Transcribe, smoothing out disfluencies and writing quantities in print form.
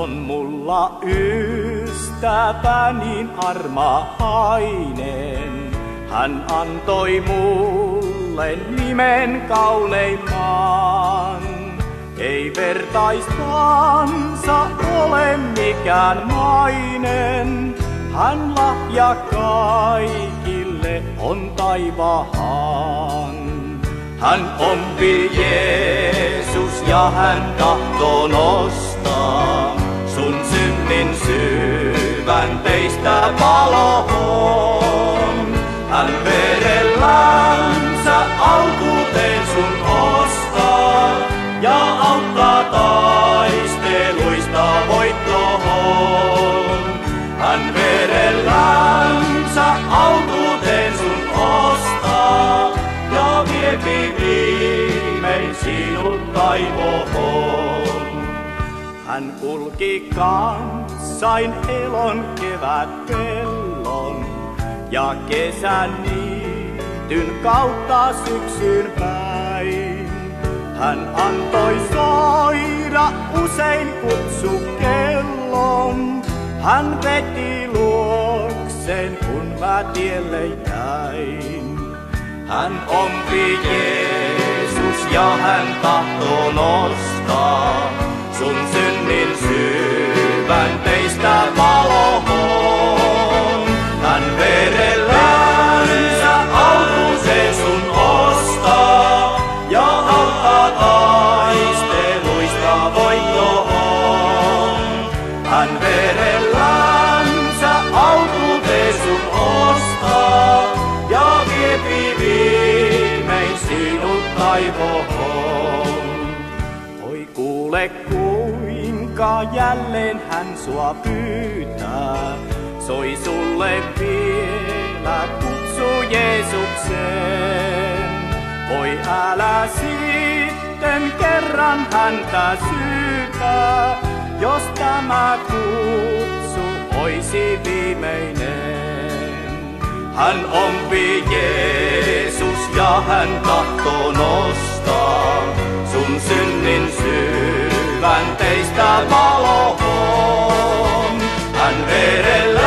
on mulla ystävä niin armahainen. Hän antoi mulle nimen kauneimman. Ei vertaistansa ole mikään mainen. Hän lahja kaikille on taivaan. Hän ompi Jeesus ja hän tahtoo nostaa sun synnin syvän teistä valoon. Hän verellänsä autuuteen sun ostaa ja auttaa taisteluista voittoon. Hän verellänsä autuuteen sun ostaa ja viepi viimein sinut taivoon. Hän kulki kanssain elon kevätpellon ja kesän niityn kautta syksyyn päin. Hän antoi soida usein kutsukellon. Hän veti luokseen, kun mä tielle jäin. Hän ompi Jeesus ja hän tahtoo nostaa sun synnin syvän teistä valoon. Hän verellänsä autuuseen sun ostaa ja auttaa taisteluista voittoon. Hän verellänsä autuuteen sun ostaa ja viepi viimein sinut taivoon. Oi kuule kuinka jälleen hän sua pyytää. Soi sulle vielä kutsu Jeesukseen. Oi älä sitten kerran häntä syytä, jos tämä kutsu oisi viimeinen. Hän ompi Jeesus ja hän tahtoo nostaa sun synnin syvän teistä valoon. Hän verellä